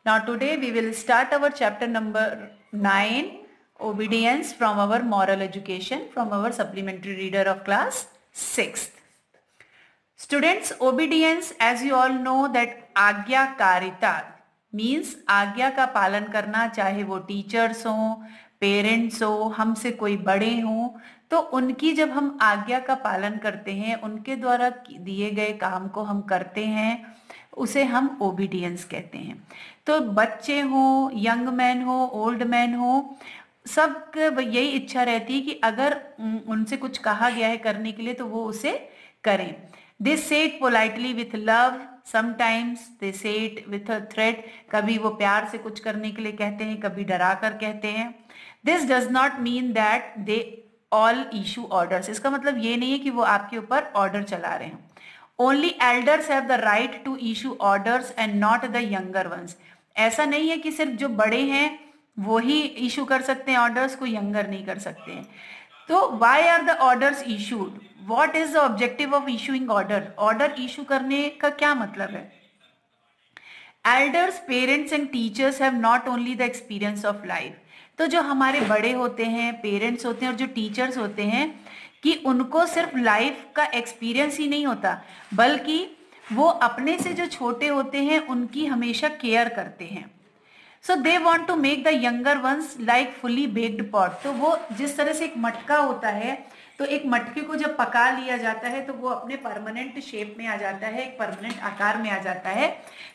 Now today we will start our chapter number 9, obedience, from our moral education, from our supplementary reader of class 6th. Students, obedience, as you all know that आज्ञाकारिता means आज्ञा का पालन करना, चाहे वो teachers हों, parents हो, हमसे कोई बड़े हों, तो उनकी जब हम आज्ञा का पालन करते हैं, उनके द्वारा दिए गए काम को हम करते हैं, उसे हम ओबीडियंस कहते हैं। तो बच्चे हों, यंग मैन हो, ओल्ड मैन हो, सब यही इच्छा रहती है कि अगर उनसे कुछ कहा गया है करने के लिए तो वो उसे करें। They say it politely with love, sometimes they say it with a threat. कभी वो प्यार से कुछ करने के लिए कहते हैं, कभी डरा कर कहते हैं। This does not mean that they all issue orders. इसका मतलब ये नहीं है कि वो आपके ऊपर ऑर्डर चला रहे हैं। Only elders have the right to issue orders and not the younger ones. ऐसा नहीं है कि सिर्फ जो बड़े हैं वो ही इशू कर सकते हैं ऑर्डर्स, को यंगर नहीं कर सकते हैं। तो why are the orders issued? What is the objective of issuing order? Order issue करने का क्या मतलब है? Elders, parents and teachers have not only the experience of life. तो जो हमारे बड़े होते हैं, पेरेंट्स होते हैं और जो टीचर्स होते हैं, कि उनको सिर्फ लाइफ का एक्सपीरियंस ही नहीं होता, बल्कि वो अपने से जो छोटे होते हैं उनकी हमेशा केयर करते हैं। So they want to make the younger ones like fully baked pot. तो वो जिस तरह से एक मटका होता है, तो एक मटके को जब पका लिया जाता है तो वो अपने परमानेंट शेप में आ जाता है, एक परमानेंट आकार में आ जाता है।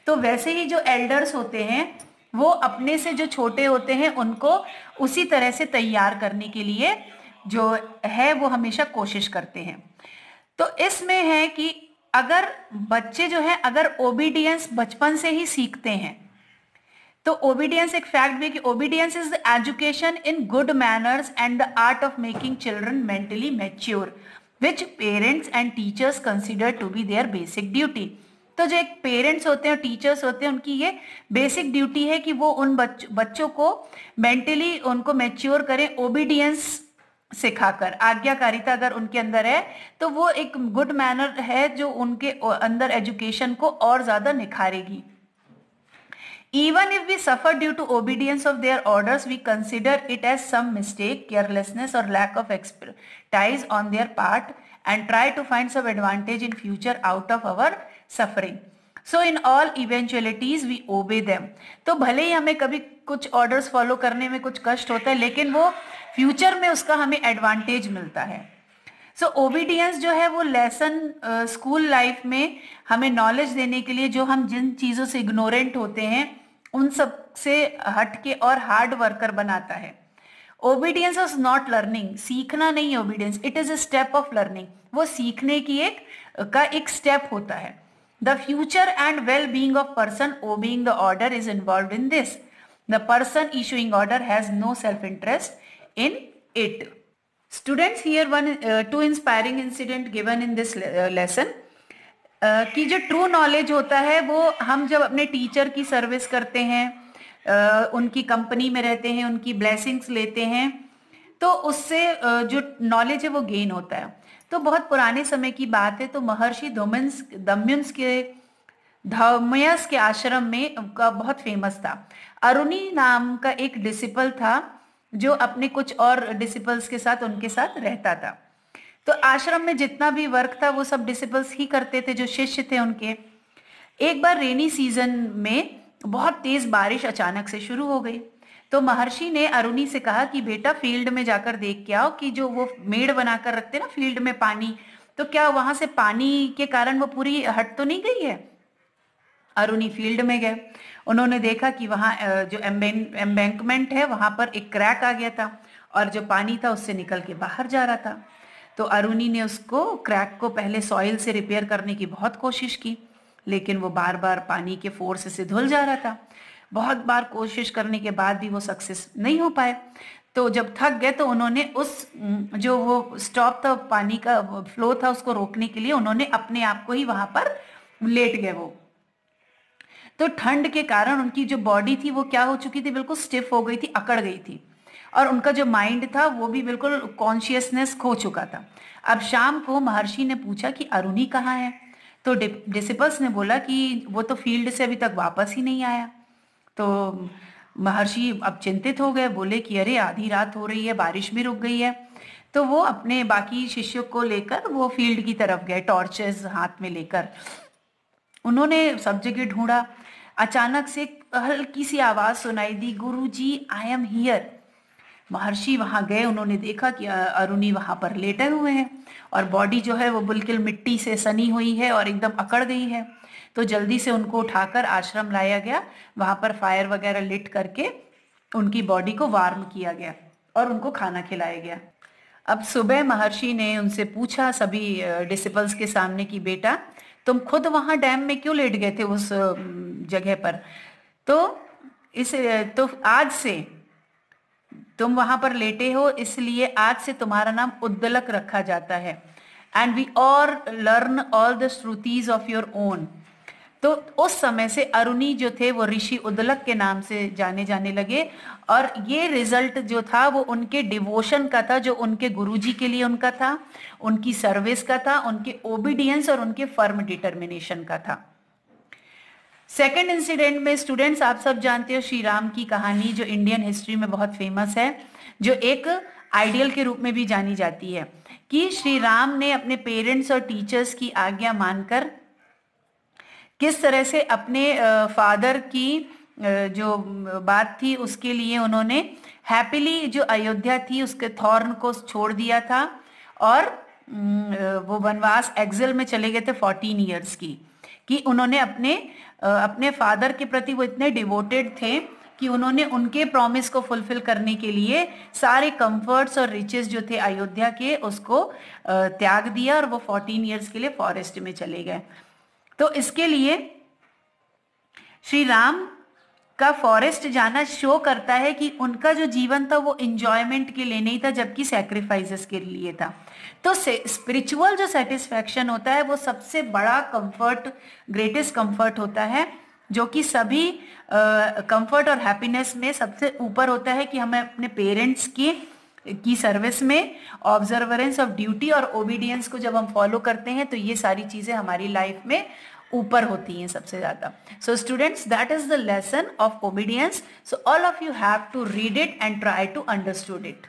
तो वैसे ही जो एल्डर्स होते हैं वो अपने से जो छोटे होते हैं उनको उसी तरह से तैयार करने के लिए जो है वो हमेशा कोशिश करते हैं। तो इसमें है कि अगर बच्चे जो है अगर ओबीडियंस बचपन से ही सीखते हैं, तो ओबीडियंस एक फैक्ट भी है कि obedience is the education in good manners and the art of making children mentally mature which parents and teachers consider to be their basic duty. तो जो एक पेरेंट्स होते हैं और टीचर्स होते हैं उनकी ये बेसिक ड्यूटी है कि वो उन बच्चों को मेंटली उनको मैच्योर करें, ओबीडियंस सिखाकर। आज्ञाकारिता अगर उनके अंदर है तो वो एक गुड मैनर है जो उनके अंदर एजुकेशन को और ज्यादा निखारेगी। Even if we suffer due to obedience of their orders, we consider it as some mistake, carelessness or lack of expertise on their part and try to find some advantage in future out of our suffering. So in all eventualities we obey them. तो भले ही हमें कभी कुछ orders follow करने में कुछ कष्ट होता है, लेकिन वो फ्यूचर में उसका हमें एडवांटेज मिलता है। सो ओबीडियंस जो है वो लेसन स्कूल लाइफ में हमें नॉलेज देने के लिए, जो हम जिन चीज़ों से इग्नोरेंट होते हैं उन सब से हटके और हार्ड वर्कर बनाता है। ओबीडियंस इज नॉट लर्निंग, सीखना नहीं है obedience, it is a step of learning. वो सीखने की एक स्टेप होता है। The future and well being of person obeying the order is involved in this. The person issuing order has no self interest in it. Students, here two inspiring incident given in this lesson. कि जो true knowledge होता है वो हम जब अपने teacher की service करते हैं, उनकी कंपनी में रहते हैं, उनकी ब्लेसिंग्स लेते हैं, तो उससे जो नॉलेज है वो गेन होता है। तो बहुत पुराने समय की बात है, तो महर्षि धम्यस के आश्रम में का बहुत फेमस था। अरुणी नाम का एक डिसिपल था जो अपने कुछ और डिसिपल्स के साथ उनके साथ रहता था। तो आश्रम में जितना भी वर्क था वो सब डिसिपल्स ही करते थे, जो शिष्य थे उनके। एक बार रेनी सीजन में बहुत तेज बारिश अचानक से शुरू हो गई। तो महर्षि ने अरुणी से कहा कि बेटा फील्ड में जाकर देख के आओ कि जो वो मेड़ बनाकर रखते ना फील्ड में पानी, तो क्या वहां से पानी के कारण वो पूरी हट तो नहीं गई है। अरुणी फील्ड में गए, उन्होंने देखा कि वहां जो एम्बैंकमेंट है वहां पर एक क्रैक आ गया था और जो पानी था उससे निकल के बाहर जा रहा था। तो अरुणी ने उसको क्रैक को पहले सॉइल से रिपेयर करने की बहुत कोशिश की, लेकिन वो बार बार पानी के फोर्स से धुल जा रहा था। बहुत बार कोशिश करने के बाद भी वो सक्सेस नहीं हो पाए। तो जब थक गए तो उन्होंने उस जो वो स्टॉप था, पानी का फ्लो था, उसको रोकने के लिए उन्होंने अपने आप को ही वहां पर लेट गए वो। तो ठंड के कारण उनकी जो बॉडी थी वो क्या हो चुकी थी, बिल्कुल स्टिफ हो गई थी, अकड़ गई थी, और उनका जो माइंड था वो भी बिल्कुल कॉन्शियसनेस खो चुका था। अब शाम को महर्षि ने पूछा कि अरुणी कहाँ है। तो डिसिपल्स ने बोला कि वो तो फील्ड से अभी तक वापस ही नहीं आया। तो महर्षि अब चिंतित हो गए, बोले कि अरे आधी रात हो रही है, बारिश भी रुक गई है। तो वो अपने बाकी शिष्यों को लेकर वो फील्ड की तरफ गए, टॉर्चेस हाथ में लेकर। उन्होंने सब जगह ढूंढा। अचानक से एक हल्की सी आवाज सुनाई दी, गुरुजी आई एम हियर। महर्षि वहां गए, उन्होंने देखा कि अरुणी वहां पर लेटे हुए हैं और बॉडी जो है वो बिल्कुल मिट्टी से सनी हुई है और एकदम अकड़ गई है। तो जल्दी से उनको उठाकर आश्रम लाया गया, वहां पर फायर वगैरह लिट करके उनकी बॉडी को वार्म किया गया और उनको खाना खिलाया गया। अब सुबह महर्षि ने उनसे पूछा सभी डिसिपल्स के सामने कि बेटा तुम खुद वहां डैम में क्यों लेट गए थे उस जगह पर। तो इस तो आज से तुम वहां पर लेटे हो, इसलिए आज से तुम्हारा नाम उद्दलक रखा जाता है। And we all learn all the shrutis of your own. तो उस समय से अरुणी जो थे वो ऋषि उद्दलक के नाम से जाने जाने लगे। और ये रिजल्ट जो था वो उनके डिवोशन का था, जो उनके गुरुजी के लिए उनका था, उनकी सर्विस का था, उनके ओबीडियंस और उनके फर्म डिटर्मिनेशन का था। सेकेंड इंसिडेंट में स्टूडेंट्स आप सब जानते हो श्री राम की कहानी, जो इंडियन हिस्ट्री में बहुत फेमस है, जो एक आइडियल के रूप में भी जानी जाती है कि श्री राम ने अपने पेरेंट्स और टीचर्स की आज्ञा मानकर किस तरह से अपने फादर की जो बात थी उसके लिए उन्होंने हैप्पीली जो अयोध्या थी उसके थॉर्न को छोड़ दिया था और वो वनवास एक्सिल में चले गए थे 14 ईयर्स की। कि उन्होंने अपने फादर के प्रति वो इतने डिवोटेड थे कि उन्होंने उनके प्रॉमिस को फुलफिल करने के लिए सारे कंफर्ट्स और रिचेस जो थे अयोध्या के उसको त्याग दिया और वो 14 ईयर्स के लिए फॉरेस्ट में चले गए। तो इसके लिए श्री राम का फॉरेस्ट जाना शो करता है कि उनका जो जीवन था वो एंजॉयमेंट के लिए नहीं था, जबकि सैक्रिफाइसेस के लिए था। तो स्पिरिचुअल जो सेटिस्फैक्शन होता है वो सबसे बड़ा कंफर्ट, ग्रेटेस्ट कंफर्ट होता है, जो कि सभी कंफर्ट और हैप्पीनेस में सबसे ऊपर होता है कि हमें अपने पेरेंट्स की सर्विस में ऑब्जर्वरेंस ऑफ ड्यूटी और ओबीडियंस को जब हम फॉलो करते हैं तो ये सारी चीजें हमारी लाइफ में ऊपर होती हैं सबसे ज्यादा। So students, that is the lesson of obedience. So all of you have to read it and try to understood it.